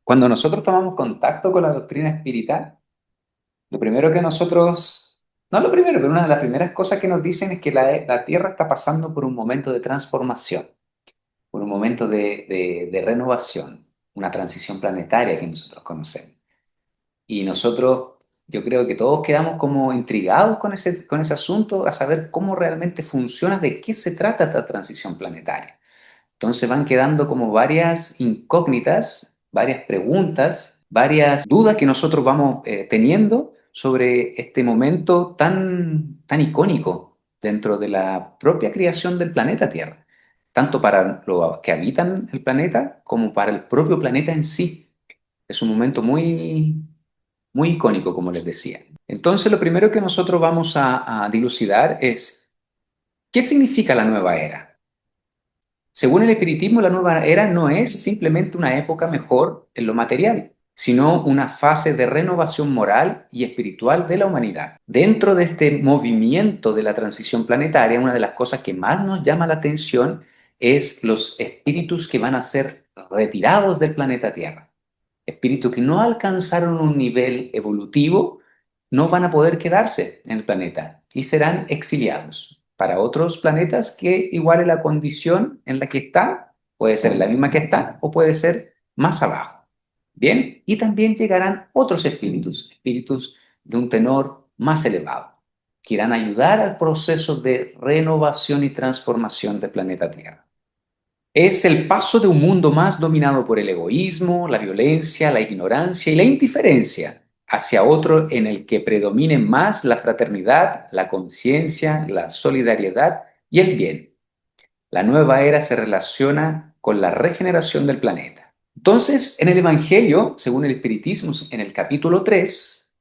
Cuando nosotros tomamos contacto con la doctrina espírita, lo primero que nosotros, no lo primero, pero una de las primeras cosas que nos dicen es que la Tierra está pasando por un momento de transformación, por un momento de renovación, una transición planetaria que nosotros conocemos. Y nosotros, yo creo que todos quedamos como intrigados con ese asunto, a saber cómo realmente funciona, de qué se trata esta transición planetaria. Entonces van quedando como varias incógnitas, varias preguntas, varias dudas que nosotros vamos teniendo sobre este momento tan icónico dentro de la propia creación del planeta Tierra, tanto para los que habitan el planeta como para el propio planeta en sí. Es un momento muy icónico, como les decía. Entonces, lo primero que nosotros vamos a dilucidar es, ¿qué significa la nueva era? Según el espiritismo, la nueva era no es simplemente una época mejor en lo material, sino una fase de renovación moral y espiritual de la humanidad. Dentro de este movimiento de la transición planetaria, una de las cosas que más nos llama la atención es los espíritus que van a ser retirados del planeta Tierra. Espíritus que no alcanzaron un nivel evolutivo no van a poder quedarse en el planeta y serán exiliados para otros planetas que igual la condición en la que están, puede ser la misma que están o puede ser más abajo. Bien, y también llegarán otros espíritus, espíritus de un tenor más elevado, que irán a ayudar al proceso de renovación y transformación del planeta Tierra. Es el paso de un mundo más dominado por el egoísmo, la violencia, la ignorancia y la indiferencia hacia otro en el que predominen más la fraternidad, la conciencia, la solidaridad y el bien. La nueva era se relaciona con la regeneración del planeta. Entonces, en el Evangelio, según el Espiritismo, en el capítulo 3,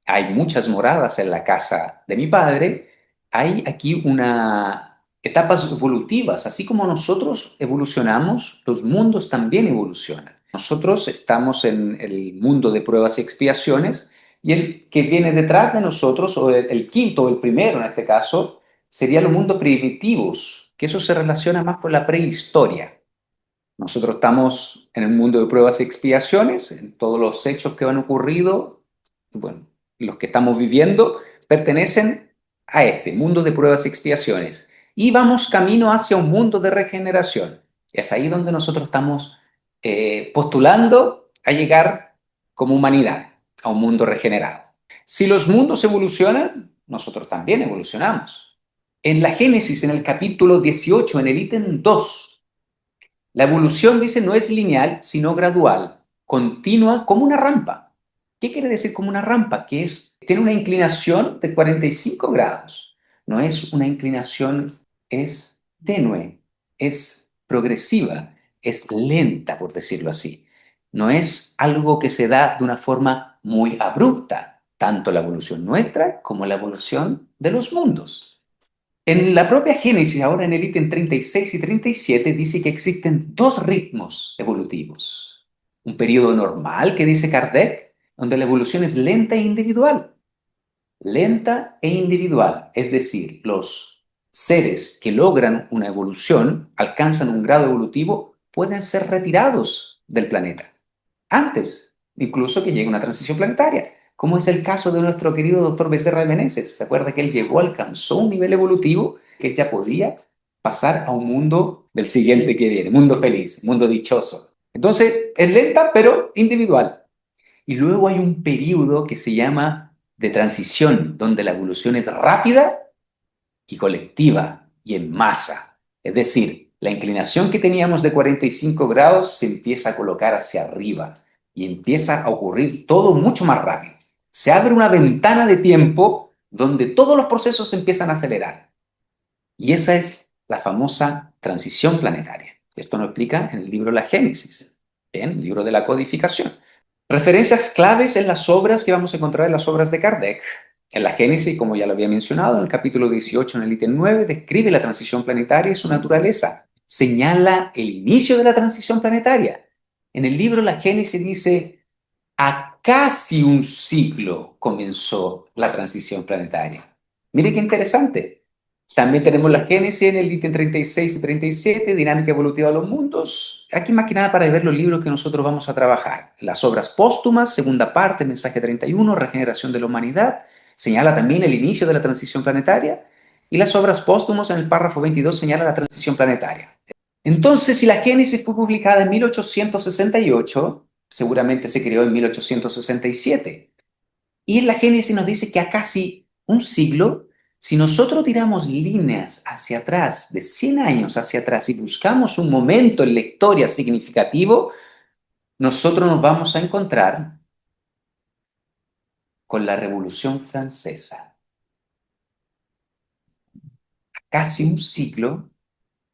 hay muchas moradas en la casa de mi padre, hay aquí una etapas evolutivas, así como nosotros evolucionamos, los mundos también evolucionan. Nosotros estamos en el mundo de pruebas y expiaciones y el que viene detrás de nosotros, o el quinto o el primero en este caso, sería los mundos primitivos, que eso se relaciona más con la prehistoria. Nosotros estamos en el mundo de pruebas y expiaciones, en todos los hechos que han ocurrido, bueno, los que estamos viviendo pertenecen a este mundo de pruebas y expiaciones. Y vamos camino hacia un mundo de regeneración. Es ahí donde nosotros estamos postulando a llegar como humanidad a un mundo regenerado. Si los mundos evolucionan, nosotros también evolucionamos. En la Génesis, en el capítulo 18, en el ítem 2, la evolución, dice, no es lineal, sino gradual, continua como una rampa. ¿Qué quiere decir como una rampa? Que tiene una inclinación de 45 grados. No es una inclinación, es tenue, es progresiva, es lenta, por decirlo así. No es algo que se da de una forma muy abrupta, tanto la evolución nuestra como la evolución de los mundos. En la propia Génesis, ahora en el ítem 36 y 37, dice que existen dos ritmos evolutivos. Un periodo normal, que dice Kardec, donde la evolución es lenta e individual. Lenta e individual, es decir, los seres que logran una evolución, alcanzan un grado evolutivo, pueden ser retirados del planeta antes, incluso que llegue una transición planetaria, como es el caso de nuestro querido doctor Becerra de Meneses. ¿Se acuerda que él llegó, alcanzó un nivel evolutivo que él ya podía pasar a un mundo del siguiente que viene, mundo feliz, mundo dichoso? Entonces, es lenta, pero individual. Y luego hay un periodo que se llama de transición, donde la evolución es rápida y colectiva y en masa. Es decir, la inclinación que teníamos de 45 grados se empieza a colocar hacia arriba y empieza a ocurrir todo mucho más rápido. Se abre una ventana de tiempo donde todos los procesos se empiezan a acelerar. Y esa es la famosa transición planetaria. Esto nos explica en el libro La Génesis, ¿bien? El libro de la codificación. Referencias claves en las obras que vamos a encontrar en las obras de Kardec. En la Génesis, como ya lo había mencionado, en el capítulo 18, en el ítem 9, describe la transición planetaria y su naturaleza. Señala el inicio de la transición planetaria. En el libro La Génesis dice, a casi un ciclo comenzó la transición planetaria. Mire qué interesante. También tenemos la Génesis en el ítem 36 y 37, dinámica evolutiva de los mundos. Aquí más que nada para ver los libros que nosotros vamos a trabajar. Las obras póstumas, segunda parte, mensaje 31, regeneración de la humanidad. Señala también el inicio de la transición planetaria. Y las obras póstumas en el párrafo 22 señala la transición planetaria. Entonces, si la Génesis fue publicada en 1868, seguramente se creó en 1867. Y en la Génesis nos dice que a casi un siglo, si nosotros tiramos líneas hacia atrás, de 100 años hacia atrás, y buscamos un momento en la historia significativo, nosotros nos vamos a encontrar con la Revolución Francesa. Casi un siglo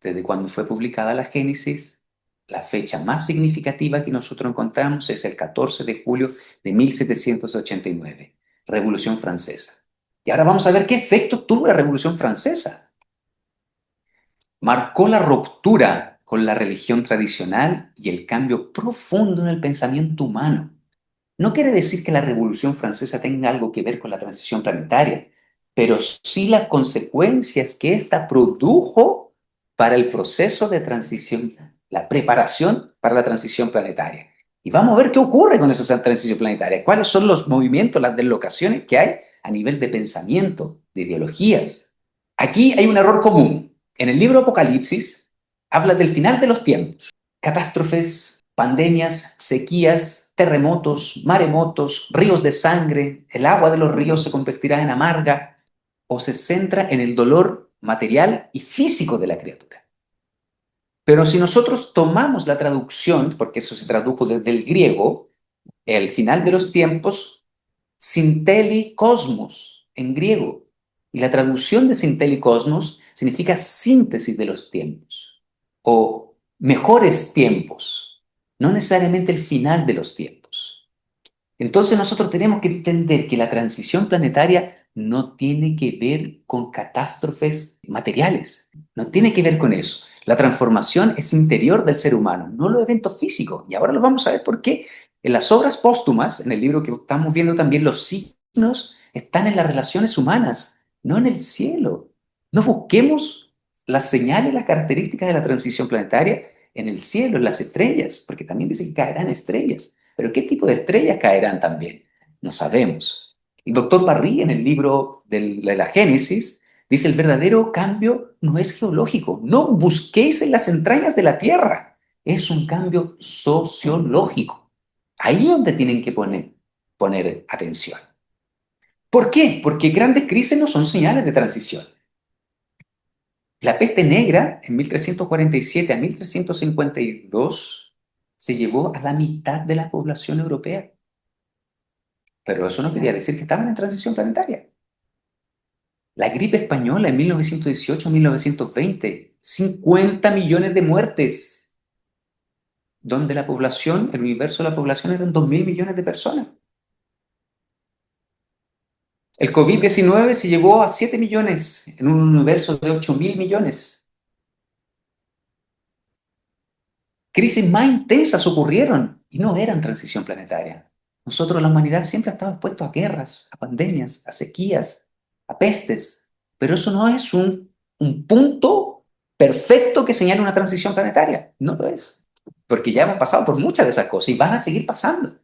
desde cuando fue publicada la Génesis, la fecha más significativa que nosotros encontramos es el 14 de julio de 1789, Revolución Francesa. Y ahora vamos a ver qué efecto tuvo la Revolución Francesa. Marcó la ruptura con la religión tradicional y el cambio profundo en el pensamiento humano. No quiere decir que la Revolución Francesa tenga algo que ver con la transición planetaria, pero sí las consecuencias que ésta produjo para el proceso de transición, la preparación para la transición planetaria. Y vamos a ver qué ocurre con esa transición planetaria, cuáles son los movimientos, las deslocaciones que hay a nivel de pensamiento, de ideologías. Aquí hay un error común. En el libro Apocalipsis habla del final de los tiempos, catástrofes, pandemias, sequías, terremotos, maremotos, ríos de sangre, el agua de los ríos se convertirá en amarga, o se centra en el dolor material y físico de la criatura. Pero si nosotros tomamos la traducción, porque eso se tradujo desde el griego, el final de los tiempos, Sinteli Cosmos, en griego. Y la traducción de Sinteli Cosmos significa síntesis de los tiempos o mejores tiempos, no necesariamente el final de los tiempos. Entonces nosotros tenemos que entender que la transición planetaria no tiene que ver con catástrofes materiales, no tiene que ver con eso. La transformación es interior del ser humano, no los eventos físicos. Y ahora lo vamos a ver por qué. En las obras póstumas, en el libro que estamos viendo también, los signos están en las relaciones humanas, no en el cielo. No busquemos las señales, las características de la transición planetaria en el cielo, en las estrellas, porque también dice que caerán estrellas. Pero ¿qué tipo de estrellas caerán también? No sabemos. El doctor Parry, en el libro de la Génesis, dice: el verdadero cambio no es geológico. No busquéis en las entrañas de la Tierra. Es un cambio sociológico. Ahí es donde tienen que poner atención. ¿Por qué? Porque grandes crisis no son señales de transición. La peste negra, en 1347 a 1352, se llevó a la mitad de la población europea. Pero eso no quería decir que estaban en transición planetaria. La gripe española en 1918-1920, 50 millones de muertes, donde la población, el universo de la población eran 2.000 millones de personas. El COVID-19 se llevó a 7 millones en un universo de 8.000 millones. Crisis más intensas ocurrieron y no eran transición planetaria. Nosotros, la humanidad, siempre ha estado expuesto a guerras, a pandemias, a sequías, a pestes, pero eso no es un punto perfecto que señale una transición planetaria. No lo es, porque ya hemos pasado por muchas de esas cosas y van a seguir pasando.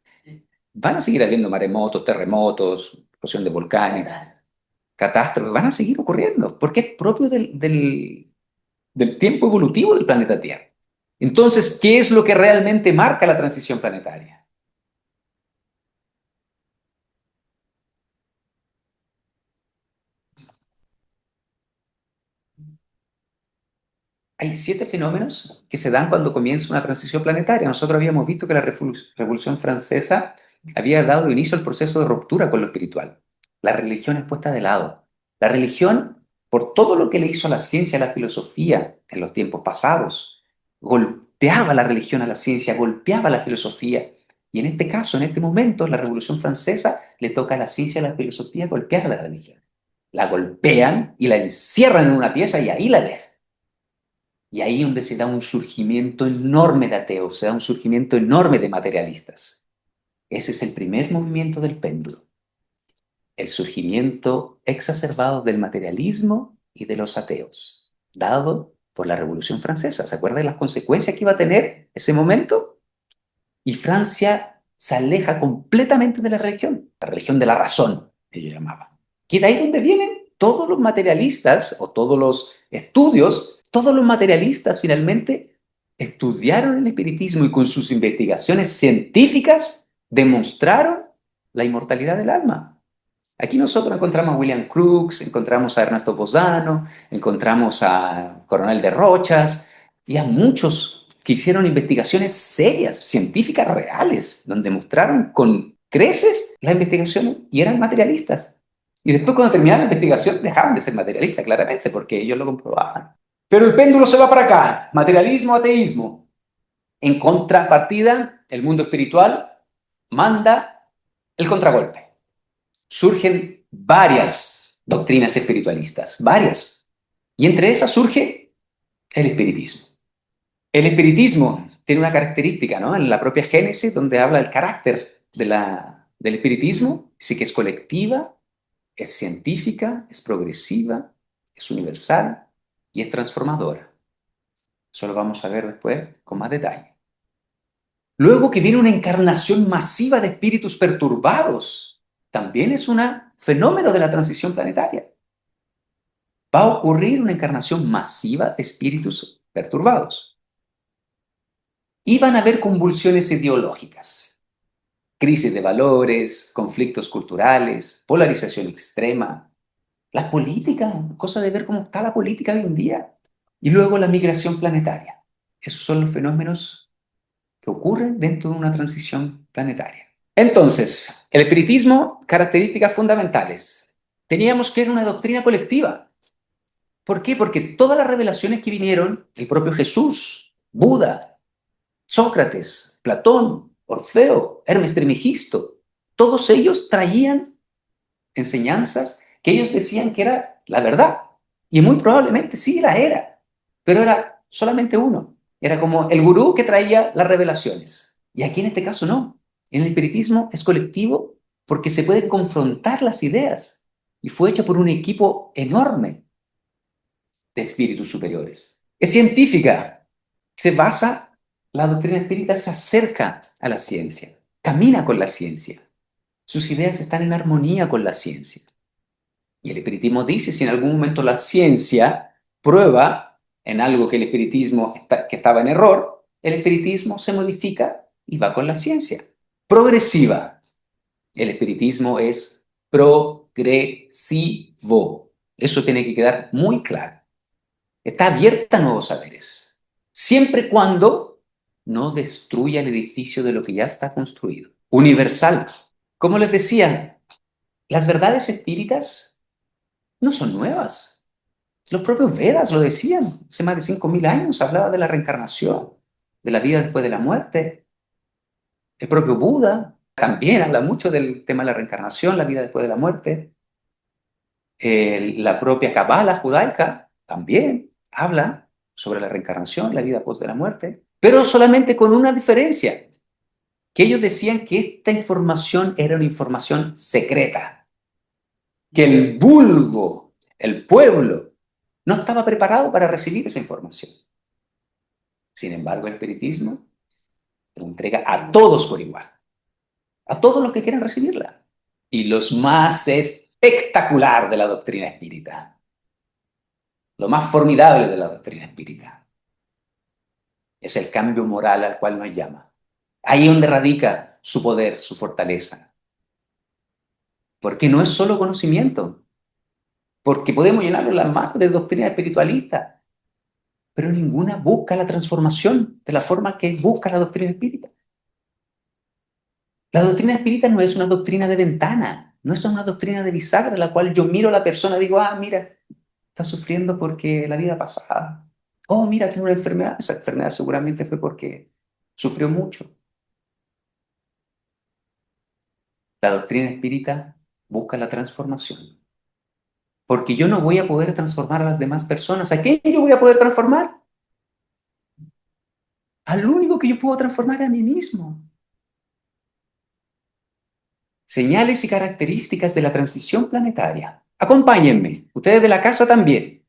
Van a seguir habiendo maremotos, terremotos, explosión de volcanes, catástrofes, van a seguir ocurriendo, porque es propio del tiempo evolutivo del planeta Tierra. Entonces, ¿qué es lo que realmente marca la transición planetaria? Hay 7 fenómenos que se dan cuando comienza una transición planetaria. Nosotros habíamos visto que la Revolución Francesa había dado inicio al proceso de ruptura con lo espiritual. La religión es puesta de lado. La religión, por todo lo que le hizo a la ciencia, a la filosofía en los tiempos pasados, golpeaba la religión a la ciencia, golpeaba la filosofía. Y en este caso, en este momento, la Revolución Francesa le toca a la ciencia y a la filosofía golpear a la religión. La golpean y la encierran en una pieza y ahí la dejan. Y ahí es donde se da un surgimiento enorme de ateos, se da un surgimiento enorme de materialistas. Ese es el primer movimiento del péndulo, el surgimiento exacerbado del materialismo y de los ateos, dado por la Revolución Francesa. ¿Se acuerdan de las consecuencias que iba a tener ese momento? Y Francia se aleja completamente de la religión de la razón, ellos llamaban. Que de ahí donde vienen todos los materialistas o todos los estudios, todos los materialistas finalmente estudiaron el espiritismo y con sus investigaciones científicas demostraron la inmortalidad del alma. Aquí nosotros encontramos a William Crookes, encontramos a Ernesto Bosano, encontramos a Coronel de Rochas y a muchos que hicieron investigaciones serias, científicas reales, donde mostraron con creces las investigaciones y eran materialistas. Y después cuando terminaron la investigación dejaron de ser materialistas, claramente, porque ellos lo comprobaban. Pero el péndulo se va para acá, materialismo, ateísmo. En contrapartida, el mundo espiritual manda el contragolpe. Surgen varias doctrinas espiritualistas, varias. Y entre esas surge el espiritismo. El espiritismo tiene una característica, ¿no? En la propia Génesis, donde habla del carácter del espiritismo, dice que es colectiva, es científica, es progresiva, es universal y es transformadora. Eso lo vamos a ver después con más detalle. Luego que viene una encarnación masiva de espíritus perturbados, también es un fenómeno de la transición planetaria. Va a ocurrir una encarnación masiva de espíritus perturbados. Y van a haber convulsiones ideológicas, crisis de valores, conflictos culturales, polarización extrema, la política, cosa de ver cómo está la política hoy en día. Y luego la migración planetaria. Esos son los fenómenos que ocurren dentro de una transición planetaria. Entonces, el espiritismo, características fundamentales. Teníamos que era una doctrina colectiva. ¿Por qué? Porque todas las revelaciones que vinieron, el propio Jesús, Buda, Sócrates, Platón, Orfeo, Hermes Trismegisto, todos ellos traían enseñanzas que ellos decían que era la verdad. Y muy probablemente sí la era, pero era solamente uno. Era como el gurú que traía las revelaciones. Y aquí en este caso no. En el espiritismo es colectivo porque se pueden confrontar las ideas. Y fue hecha por un equipo enorme de espíritus superiores. Es científica. Se basa, la doctrina espírita se acerca a la ciencia, camina con la ciencia. Sus ideas están en armonía con la ciencia. Y el espiritismo dice, si en algún momento la ciencia prueba en algo que el espiritismo que estaba en error, el espiritismo se modifica y va con la ciencia. Progresiva. El espiritismo es progresivo. Eso tiene que quedar muy claro. Está abierta a nuevos saberes, siempre y cuando no destruya el edificio de lo que ya está construido. Universal. Como les decía, las verdades espíritas no son nuevas. Los propios Vedas lo decían. Hace más de 5.000 años hablaba de la reencarnación, de la vida después de la muerte. El propio Buda también habla mucho del tema de la reencarnación, la vida después de la muerte. La propia Cabala judaica también habla sobre la reencarnación, la vida después de la muerte, pero solamente con una diferencia, que ellos decían que esta información era una información secreta, que el vulgo, el pueblo, no estaba preparado para recibir esa información. Sin embargo, el espiritismo lo entrega a todos por igual, a todos los que quieran recibirla. Y los más espectacular de la doctrina espírita, lo más formidable de la doctrina espírita, es el cambio moral al cual nos llama. Ahí es donde radica su poder, su fortaleza. Porque no es solo conocimiento, porque podemos llenarlo las manos de doctrina espiritualista, pero ninguna busca la transformación de la forma que busca la doctrina espírita. La doctrina espírita no es una doctrina de ventana, no es una doctrina de bisagra, en la cual yo miro a la persona y digo, ah, mira, está sufriendo porque la vida pasada. Oh, mira, tiene una enfermedad. Esa enfermedad seguramente fue porque sufrió mucho. La doctrina espírita busca la transformación. Porque yo no voy a poder transformar a las demás personas. ¿A quién yo voy a poder transformar? Al único que yo puedo transformar es a mí mismo. Señales y características de la transición planetaria. Acompáñenme, ustedes de la casa también.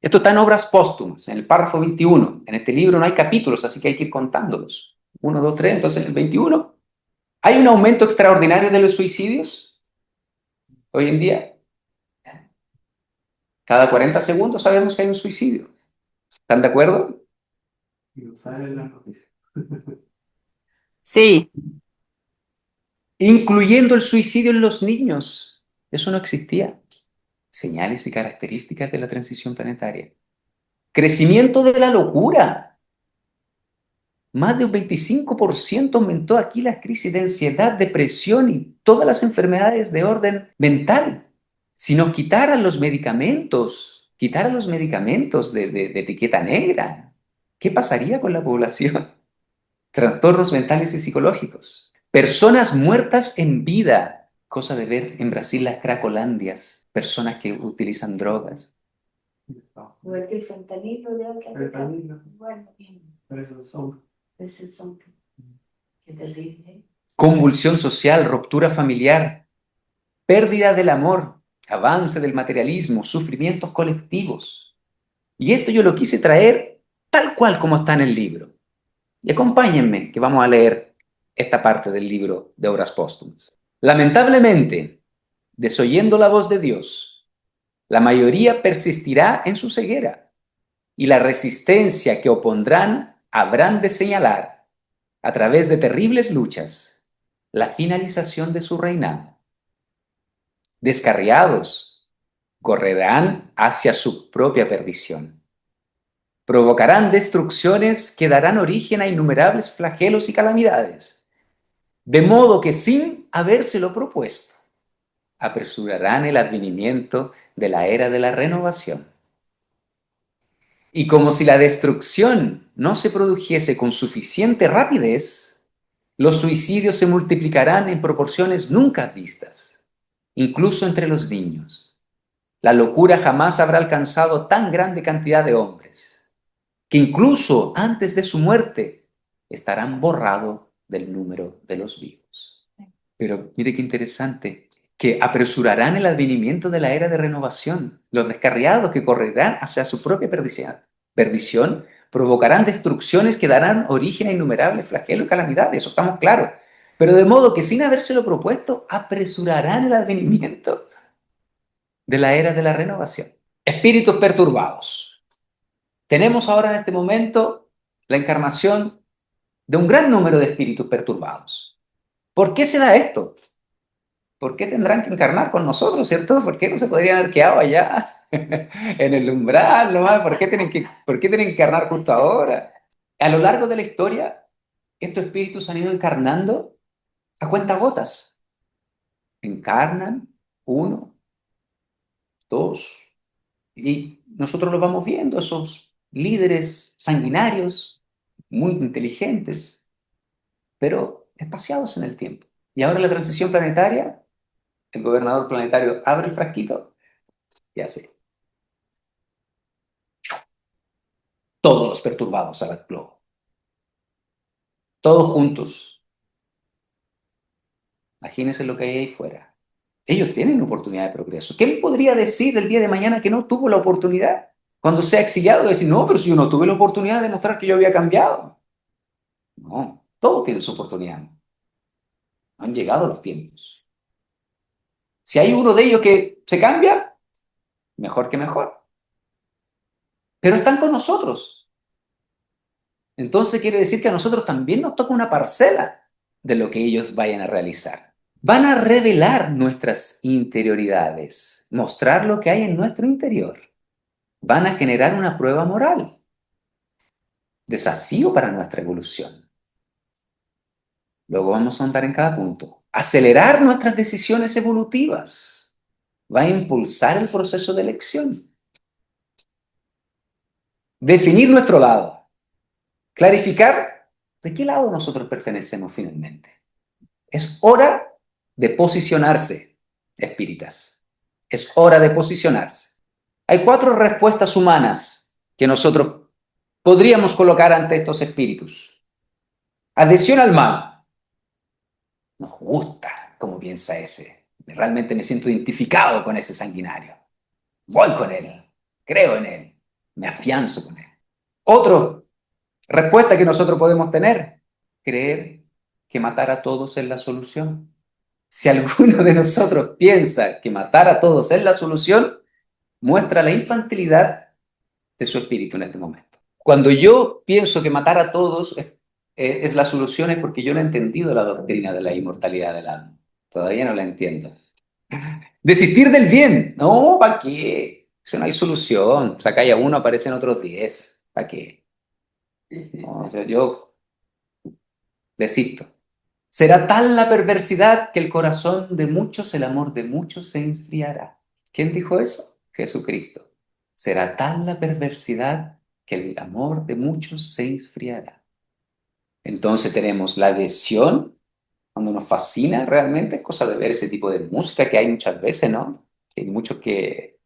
Esto está en Obras Póstumas, en el párrafo 21. En este libro no hay capítulos, así que hay que ir contándolos. 1, 2, 3. Entonces, en el 21, ¿hay un aumento extraordinario de los suicidios hoy en día? Cada 40 segundos sabemos que hay un suicidio. ¿Están de acuerdo? Y no sale la noticia. Sí, Incluyendo el suicidio en los niños. Eso no existía. Señales y características de la transición planetaria. Crecimiento de la locura. Más de un 25% aumentó aquí la crisis de ansiedad, depresión y todas las enfermedades de orden mental. Si nos quitaran los medicamentos de etiqueta negra, ¿qué pasaría con la población? Trastornos mentales y psicológicos. Personas muertas en vida. Cosa de ver en Brasil las cracolandias. Personas que utilizan drogas. O es que el fentanilo ya que Fentanilo. bueno, Pero esos son. esos son qué terrible. Convulsión social, ruptura familiar, pérdida del amor, avance del materialismo, sufrimientos colectivos. Y esto yo lo quise traer tal cual como está en el libro. Y acompáñenme, que vamos a leer esta parte del libro de Obras Póstumas. Lamentablemente, desoyendo la voz de Dios, la mayoría persistirá en su ceguera, y la resistencia que opondrán habrán de señalar, a través de terribles luchas, la finalización de su reinado. Descarriados, correrán hacia su propia perdición. Provocarán destrucciones que darán origen a innumerables flagelos y calamidades, de modo que sin habérselo propuesto, apresurarán el advenimiento de la era de la renovación. Y como si la destrucción no se produjese con suficiente rapidez, los suicidios se multiplicarán en proporciones nunca vistas, incluso entre los niños. La locura jamás habrá alcanzado tan grande cantidad de hombres, que incluso antes de su muerte estarán borrados del número de los vivos. Pero mire qué interesante, que apresurarán el advenimiento de la era de renovación. Los descarriados que correrán hacia su propia perdición provocarán destrucciones que darán origen a innumerables flagelos y calamidades, eso estamos claros. Pero de modo que sin habérselo propuesto, apresurarán el advenimiento de la era de la renovación. Espíritus perturbados. Tenemos ahora en este momento la encarnación de un gran número de espíritus perturbados. ¿Por qué se da esto? ¿Por qué tendrán que encarnar con nosotros, cierto? ¿Por qué no se podrían haber quedado allá en el umbral nomás? ¿Por qué tienen que encarnar justo ahora? A lo largo de la historia, estos espíritus han ido encarnando a cuentagotas. Encarnan uno, dos, y nosotros los vamos viendo, esos líderes sanguinarios, muy inteligentes, pero espaciados en el tiempo. Y ahora la transición planetaria, el gobernador planetario abre el frasquito y hace todos los perturbados al globo. Todos juntos. Imagínense lo que hay ahí fuera. Ellos tienen oportunidad de progreso. ¿Quién podría decir el día de mañana que no tuvo la oportunidad? Cuando sea exiliado, decir, no, pero si yo no tuve la oportunidad de mostrar que yo había cambiado. No, todos tienen su oportunidad. Han llegado los tiempos. Si hay uno de ellos que se cambia, mejor que mejor. Pero están con nosotros. Entonces quiere decir que a nosotros también nos toca una parcela de lo que ellos vayan a realizar. Van a revelar nuestras interioridades, mostrar lo que hay en nuestro interior. Van a generar una prueba moral, desafío para nuestra evolución. Luego vamos a andar en cada punto. Acelerar nuestras decisiones evolutivas. Va a impulsar el proceso de elección. Definir nuestro lado. Clarificar de qué lado nosotros pertenecemos finalmente. Es hora de posicionarse, espíritas. Es hora de posicionarse. Hay 4 respuestas humanas que nosotros podríamos colocar ante estos espíritus. Adhesión al mal. Nos gusta cómo piensa ese. Realmente me siento identificado con ese sanguinario. Voy con él. Creo en él. me afianzo con él. Otra respuesta que nosotros podemos tener, creer que matar a todos es la solución. Si alguno de nosotros piensa que matar a todos es la solución, muestra la infantilidad de su espíritu en este momento. Cuando yo pienso que matar a todos es la solución, es porque yo no he entendido la doctrina de la inmortalidad del alma. Todavía no la entiendo. Desistir del bien. No, ¿para qué? Eso no hay solución. Sacáis a uno, aparecen otros 10. ¿Para qué? No, yo desisto. Será tal la perversidad que el corazón de muchos, el amor de muchos se enfriará. ¿Quién dijo eso? Jesucristo. Será tal la perversidad que el amor de muchos se enfriará. Entonces tenemos la adhesión, cuando nos fascina realmente, es cosa de ver ese tipo de música que hay muchas veces, ¿no? Que hay muchos que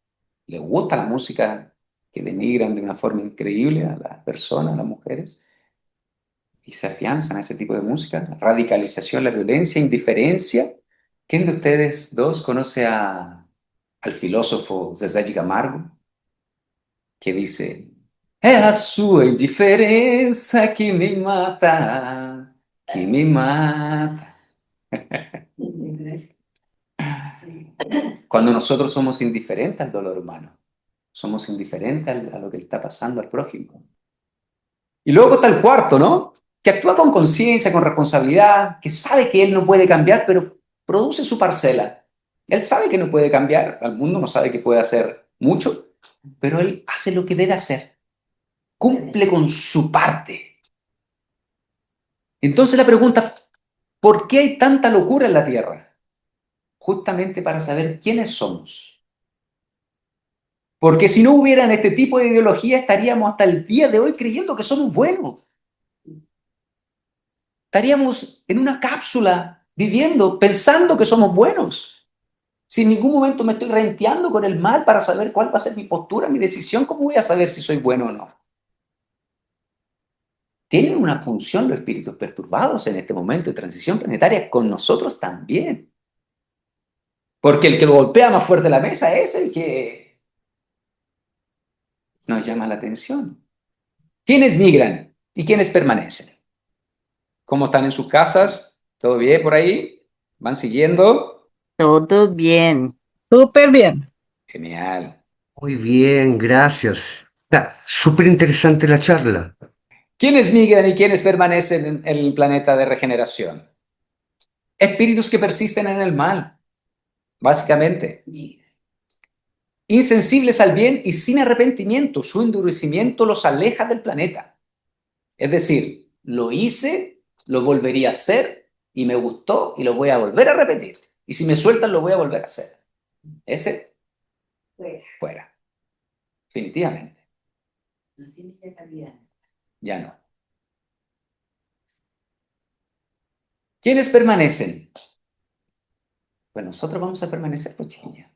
les gusta la música, que denigran de una forma increíble a las personas, a las mujeres, y se afianzan a ese tipo de música. Radicalización, la violencia, indiferencia. ¿Quién de ustedes dos conoce al filósofo Zezé Camargo? Que dice, é a sua indiferença que me mata, que me mata. Sí. Cuando nosotros somos indiferentes al dolor humano, somos indiferentes a lo que le está pasando al prójimo. Y luego está el cuarto, ¿no? Que actúa con conciencia, con responsabilidad, que sabe que él no puede cambiar, pero produce su parcela. Él sabe que no puede cambiar, el mundo no sabe que puede hacer mucho, pero él hace lo que debe hacer, cumple con su parte. Entonces la pregunta, ¿por qué hay tanta locura en la Tierra? Justamente para saber quiénes somos. Porque si no hubieran este tipo de ideología, estaríamos hasta el día de hoy creyendo que somos buenos. Estaríamos en una cápsula, viviendo, pensando que somos buenos. Si en ningún momento me estoy renteando con el mal para saber cuál va a ser mi postura, mi decisión, ¿cómo voy a saber si soy bueno o no? Tienen una función los espíritus perturbados en este momento de transición planetaria con nosotros también. Porque el que lo golpea más fuerte la mesa es el que nos llama la atención. ¿Quiénes migran y quiénes permanecen? ¿Cómo están en sus casas? ¿Todo bien por ahí? ¿Van siguiendo? Todo bien. Súper bien. Genial. Muy bien, gracias. Súper interesante la charla. ¿Quiénes migran y quiénes permanecen en el planeta de regeneración? Espíritus que persisten en el mal, básicamente. Insensibles al bien y sin arrepentimiento. Su endurecimiento los aleja del planeta. Es decir, lo hice, lo volvería a hacer y me gustó y lo voy a volver a repetir. Y si me sueltan, lo voy a volver a hacer. Ese, fuera. Definitivamente. No tiene que cambiar. Ya no. ¿Quiénes permanecen? Pues nosotros vamos a permanecer, pues chiquilla.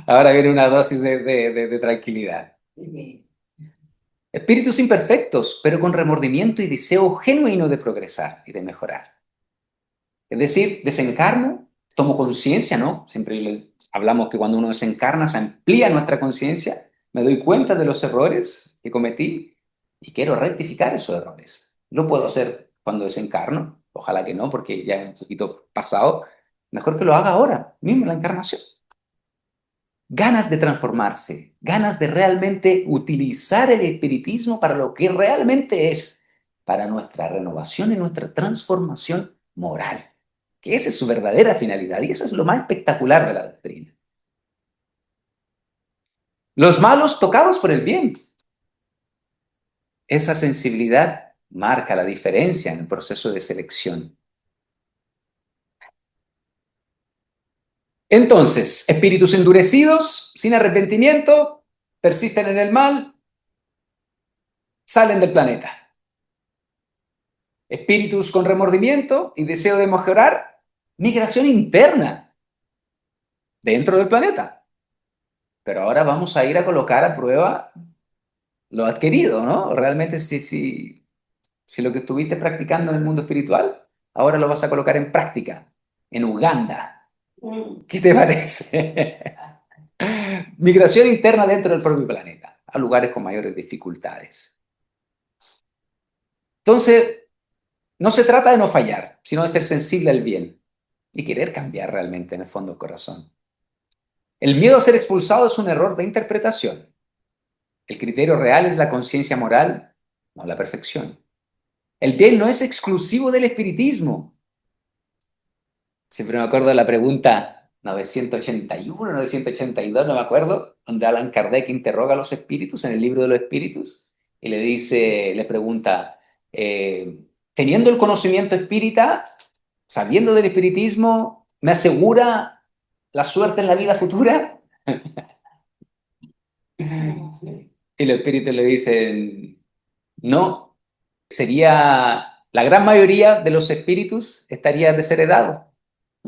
Ahora viene una dosis de tranquilidad. Espíritus imperfectos, pero con remordimiento y deseo genuino de progresar y de mejorar. Es decir, desencarno, tomo conciencia, ¿no? Siempre hablamos que cuando uno desencarna se amplía nuestra conciencia, me doy cuenta de los errores que cometí y quiero rectificar esos errores. Lo puedo hacer cuando desencarno, ojalá que no, porque ya es un poquito pasado. Mejor que lo haga ahora, mismo en la encarnación. Ganas de transformarse, ganas de realmente utilizar el espiritismo para lo que realmente es, para nuestra renovación y nuestra transformación moral, que esa es su verdadera finalidad y eso es lo más espectacular de la doctrina. Los malos tocados por el bien. Esa sensibilidad marca la diferencia en el proceso de selección. Entonces, espíritus endurecidos, sin arrepentimiento, persisten en el mal, salen del planeta. Espíritus con remordimiento y deseo de mejorar, migración interna dentro del planeta. Pero ahora vamos a ir a colocar a prueba lo adquirido, ¿no? Realmente si lo que estuviste practicando en el mundo espiritual, ahora lo vas a colocar en práctica, en Uganda. ¿Qué te parece? Migración interna dentro del propio planeta, a lugares con mayores dificultades. Entonces, no se trata de no fallar, sino de ser sensible al bien y querer cambiar realmente en el fondo del corazón. El miedo a ser expulsado es un error de interpretación. El criterio real es la conciencia moral, no la perfección. El bien no es exclusivo del espiritismo. Siempre me acuerdo de la pregunta 981, 982, no me acuerdo, donde Allan Kardec interroga a los espíritus en el libro de los espíritus y le dice, le pregunta, teniendo el conocimiento espírita, sabiendo del espiritismo, ¿me asegura la suerte en la vida futura? Y los espíritus le dicen, no, sería, la gran mayoría de los espíritus estaría desheredado.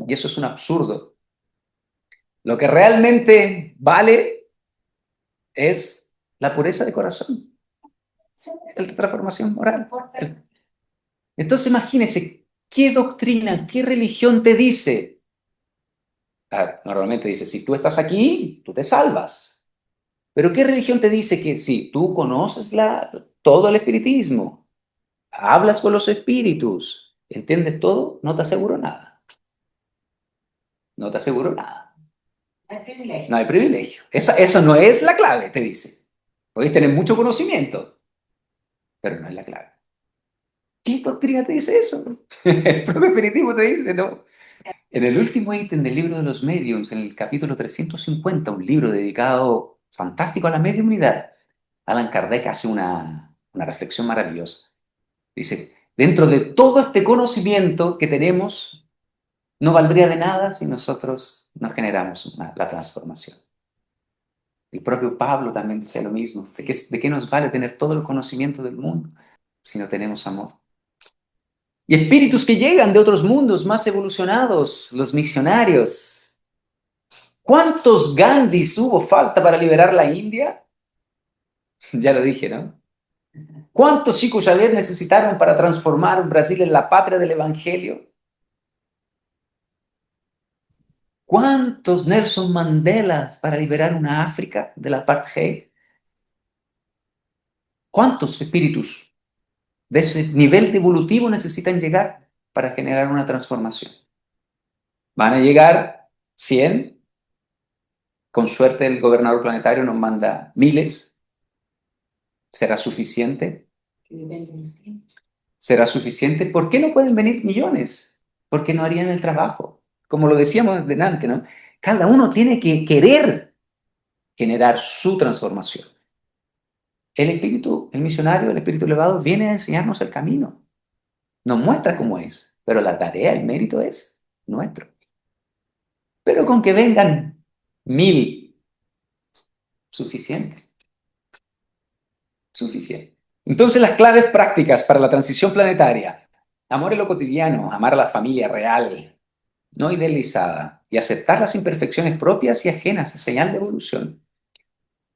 Y eso es un absurdo. Lo que realmente vale es la pureza de corazón, la transformación moral. Entonces imagínese, ¿qué doctrina, qué religión te dice? Normalmente dice, si tú estás aquí, tú te salvas. Pero ¿qué religión te dice que si tú conoces todo el espiritismo, hablas con los espíritus, entiendes todo, no te aseguro nada? No te aseguro nada. No hay privilegio. No hay privilegio. Eso no es la clave, te dice. Podéis tener mucho conocimiento, pero no es la clave. ¿Qué doctrina te dice eso? El propio espiritismo te dice, ¿no? En el último ítem del libro de los mediums, en el capítulo 350, un libro dedicado fantástico a la mediumnidad, Allan Kardec hace una reflexión maravillosa. Dice, dentro de todo este conocimiento que tenemos, no valdría de nada si nosotros no generamos la transformación. El propio Pablo también dice lo mismo. ¿De qué nos vale tener todo el conocimiento del mundo si no tenemos amor? Y espíritus que llegan de otros mundos más evolucionados, los misionarios. ¿Cuántos Gandhis hubo falta para liberar la India? Ya lo dije, ¿no? ¿Cuántos Chico Xavier necesitaron para transformar Brasil en la patria del Evangelio? ¿Cuántos Nelson Mandelas para liberar una África del apartheid? ¿Cuántos espíritus de ese nivel evolutivo necesitan llegar para generar una transformación? Van a llegar 100, con suerte el gobernador planetario nos manda miles. ¿Será suficiente? Que depende del tiempo. ¿Será suficiente? ¿Por qué no pueden venir millones? Porque no harían el trabajo. Como lo decíamos delante, ¿no? Cada uno tiene que querer generar su transformación. El espíritu, el misionario, el espíritu elevado viene a enseñarnos el camino. Nos muestra cómo es, pero la tarea, el mérito es nuestro. Pero con que vengan 1000, suficiente. Suficiente. Entonces, las claves prácticas para la transición planetaria. Amor en lo cotidiano, amar a la familia real, no idealizada, y aceptar las imperfecciones propias y ajenas, es señal de evolución.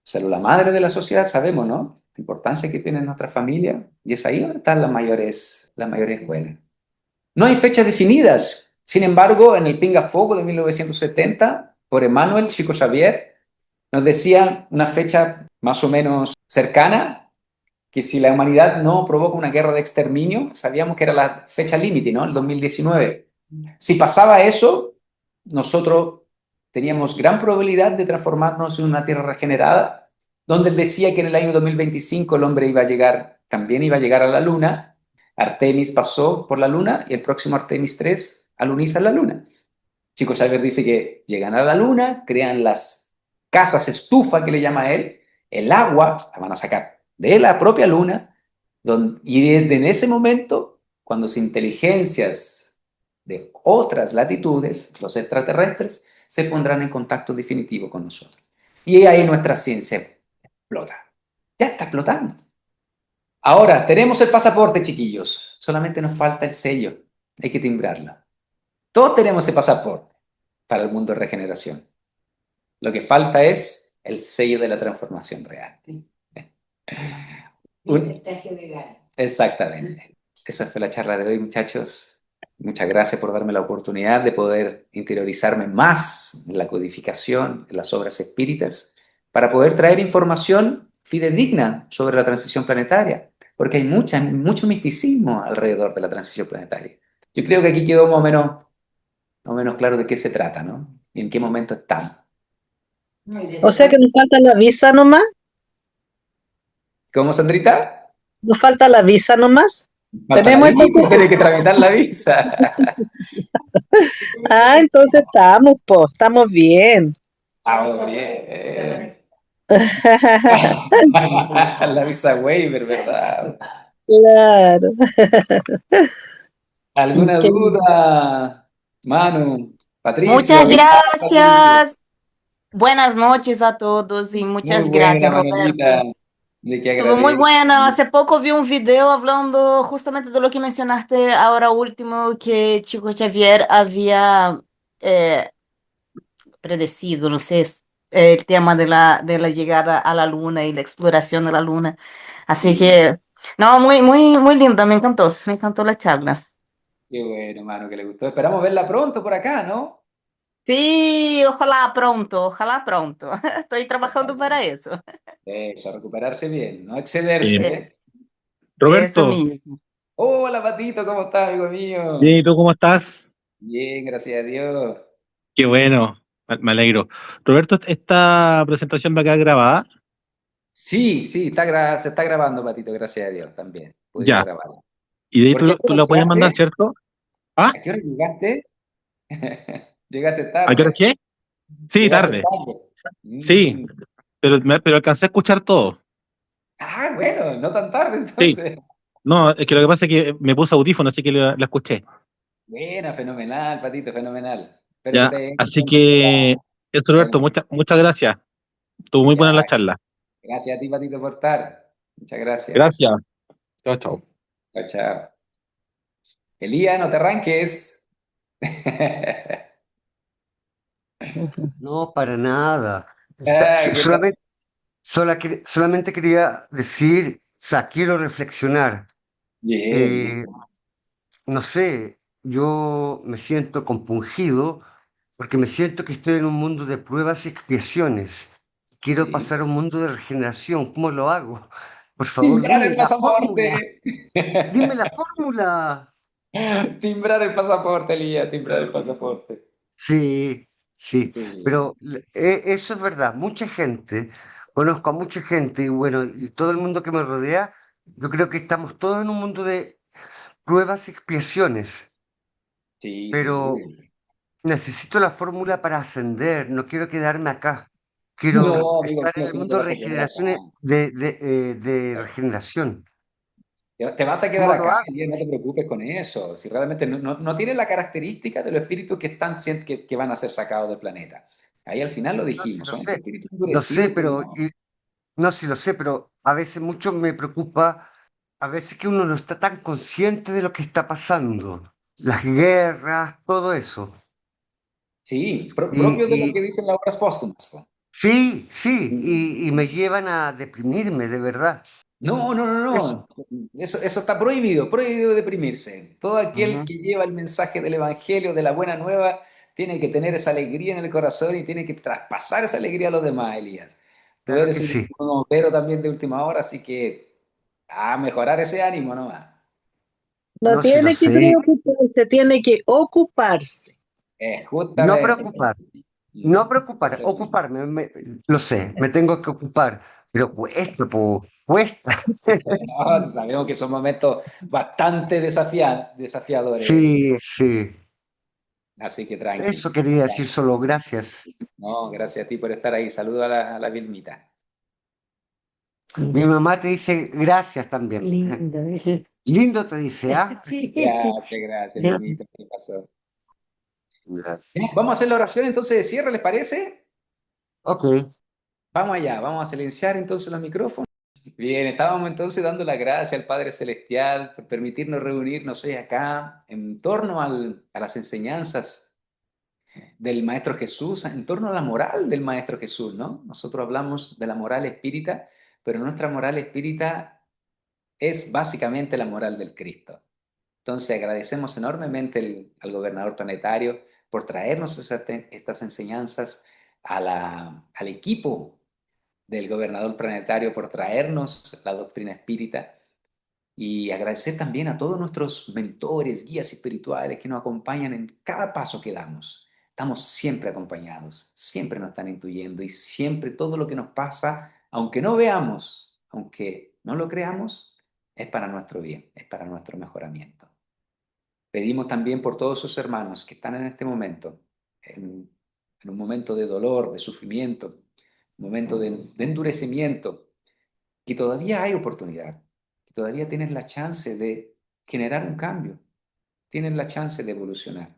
Célula madre de la sociedad, sabemos, ¿no? La importancia que tiene nuestra familia, y es ahí donde están las mayores escuelas. No hay fechas definidas. Sin embargo, en el Pinga Fogo de 1970, por Emmanuel Chico Xavier, nos decía una fecha más o menos cercana, que si la humanidad no provoca una guerra de exterminio, sabíamos que era la fecha límite, ¿no? El 2019. Si pasaba eso, nosotros teníamos gran probabilidad de transformarnos en una tierra regenerada, donde él decía que en el año 2025 el hombre iba a llegar, también iba a llegar a la luna. Artemis pasó por la luna y el próximo Artemis 3 aluniza la luna. Chico Xavier dice que llegan a la luna, crean las casas estufa que le llama él, el agua la van a sacar de la propia luna, y desde en ese momento, cuando las inteligencias de otras latitudes, los extraterrestres, se pondrán en contacto definitivo con nosotros. Y ahí nuestra ciencia explota. Ya está explotando. Ahora, tenemos el pasaporte, chiquillos. Solamente nos falta el sello. Hay que timbrarlo. Todos tenemos ese pasaporte para el mundo de regeneración. Lo que falta es el sello de la transformación real. El traje legal. Exactamente. Esa fue la charla de hoy, muchachos. Muchas gracias por darme la oportunidad de poder interiorizarme más en la codificación, en las obras espíritas, para poder traer información fidedigna sobre la transición planetaria, porque hay mucho misticismo alrededor de la transición planetaria. Yo creo que aquí quedó más o menos claro de qué se trata, ¿no? Y en qué momento estamos. No, y O desde sea que cuándo, nos falta la visa nomás, ¿Cómo, Sandrita? nos falta la visa nomás. Falta la Tenemos visa, entonces, tiene que tramitar la visa. entonces estamos bien. Ah, bien. La visa waiver, ¿verdad? Claro. ¿Alguna Qué duda, Manu? Patricio, Muchas ¿viste? Patricio. gracias. Buenas noches a todos y Muy muchas buena, gracias, Manuelita. Roberto. De que Estuvo muy agradezco. buena. Hace poco vi un video hablando justamente de lo que mencionaste ahora último, que Chico Xavier había eh, predecido, no sé, el tema de la llegada a la luna y la exploración de la luna. Así Sí, que, no, muy linda, me encantó la charla. qué bueno, Manu, que le gustó. Esperamos verla pronto por acá, ¿no? Sí, ojalá pronto, ojalá pronto. Estoy trabajando para eso. Eso, recuperarse bien, no Eh, excederse, Eh, ¿eh? Eso Roberto, mismo. Hola, Patito, ¿cómo estás, amigo bien, ¿y mío? tú cómo estás? Bien, gracias a Dios. Qué bueno, me alegro. Roberto, esta presentación va a quedar grabada. Sí, sí, se está grabando, Patito, gracias a Dios también. Pudimos Ya, grabarlo. y de ahí ¿Por qué a qué tú hora la puedes mandar, llegaste? ¿cierto? ¿Ah? ¿A qué hora llegaste? Llegaste ¿A qué hora tarde. qué? Sí, Llegaste tarde. tarde. Sí, Mm. pero alcancé a escuchar todo. Ah, bueno, no tan tarde Sí, entonces. no, es que lo que pasa es que me puse audífono, así que la escuché. Buena, fenomenal, Patito, fenomenal. Espero que Ya, te haya ido así bien que eso, la- Roberto, muchas gracias. Estuvo muy buena Ya, la charla. gracias a ti, Patito, por estar. Muchas gracias. Gracias. Chao, chao. Chao, chao. Elías, no te arranques. Ujú. No, para nada. Ah, ¿qué tal? Solamente quería decir, o sea, quiero reflexionar. Bien, bien. Eh, no sé, yo me siento compungido porque me siento que estoy en un mundo de pruebas y expiaciones. Quiero Sí. pasar a un mundo de regeneración. ¿Cómo lo hago? Por favor, Timbrar dime el la fórmula. pasaporte. Dime la fórmula. Timbrar el pasaporte, Elías, timbrar el pasaporte. Sí, sí, Sí, pero eso es verdad. Mucha gente, conozco a mucha gente y bueno, y todo el mundo que me rodea, yo creo que estamos todos en un mundo de pruebas y expiaciones, sí, sin pero duda. necesito la fórmula para ascender, no quiero quedarme acá. Quiero No, amigo estar en mío, el si no te mundo de vas a quedar acá. regeneraciones, de regeneración. Te vas a quedar ¿Cómo lo acá, hago? Elías, no te preocupes con eso. Si realmente no tiene la característica de los espíritus que que van a ser sacados del planeta. Ahí al final lo No, sí dijimos, lo son sé, espíritus lo sé, endurecidos, pero pero no. no, sí lo sé, pero a veces mucho me preocupa, a veces que uno no está tan consciente de lo que está pasando, las guerras, todo eso. Sí, Y, propio de lo y que dicen las obras póstumas, po. sí, sí, Mm. y me llevan a deprimirme, de verdad. No, no, no, Eso. no. Eso está prohibido, prohibido deprimirse. Todo aquel Ujú. que lleva el mensaje del Evangelio, de la buena nueva, tiene que tener esa alegría en el corazón y tiene que traspasar esa alegría a los demás, Elías. Tú Claro eres que sí. un bombero también de última hora, así que a mejorar ese ánimo nomás. No No, sí lo tiene que sé. preocuparse, tiene que ocuparse. No Justamente. preocupar, no Mm, preocupar, eso mismo. ocuparme, lo sé, me tengo que ocupar, pero cuesta, po, cuesta. No, sabemos que son momentos bastante desafiadores, Sí, sí. así que tranqui. Eso quería decir solo, gracias. No, gracias a ti por estar ahí. Saludo a la Vilmita. Mi mamá te dice gracias también. Lindo. Lindo te dice, ¿ah? Sí. Gracias, Vilmita. ¿Qué pasó? Ya. Ya, vamos a hacer la oración entonces de cierre, ¿les parece? Ok, Vamos allá, vamos a silenciar entonces los micrófonos. Bien, estábamos entonces dando la gracia al Padre Celestial por permitirnos reunirnos hoy acá en torno a las enseñanzas del Maestro Jesús, en torno a la moral del Maestro Jesús, ¿no? Nosotros hablamos de la moral espírita, pero nuestra moral espírita es básicamente la moral del Cristo. Entonces agradecemos enormemente al gobernador planetario por traernos estas enseñanzas, al equipo del gobernador planetario por traernos la doctrina espírita y agradecer también a todos nuestros mentores, guías espirituales que nos acompañan en cada paso que damos. Estamos siempre acompañados, siempre nos están intuyendo y siempre todo lo que nos pasa, aunque no veamos, aunque no lo creamos, es para nuestro bien, es para nuestro mejoramiento. Pedimos también por todos sus hermanos que están en este momento, en un momento de dolor, de sufrimiento, un momento de endurecimiento, que todavía hay oportunidad, que todavía tienen la chance de generar un cambio, tienen la chance de evolucionar.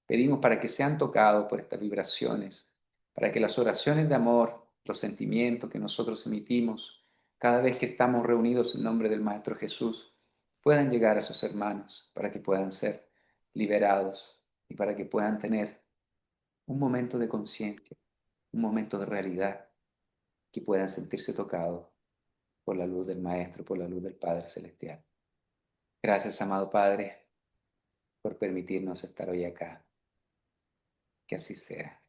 Pedimos para que sean tocados por estas vibraciones, para que las oraciones de amor, los sentimientos que nosotros emitimos cada vez que estamos reunidos en nombre del Maestro Jesús, puedan llegar a sus hermanos, para que puedan ser liberados y para que puedan tener un momento de conciencia, un momento de realidad, que puedan sentirse tocados por la luz del Maestro, por la luz del Padre Celestial. Gracias, amado Padre, por permitirnos estar hoy acá. Que así sea.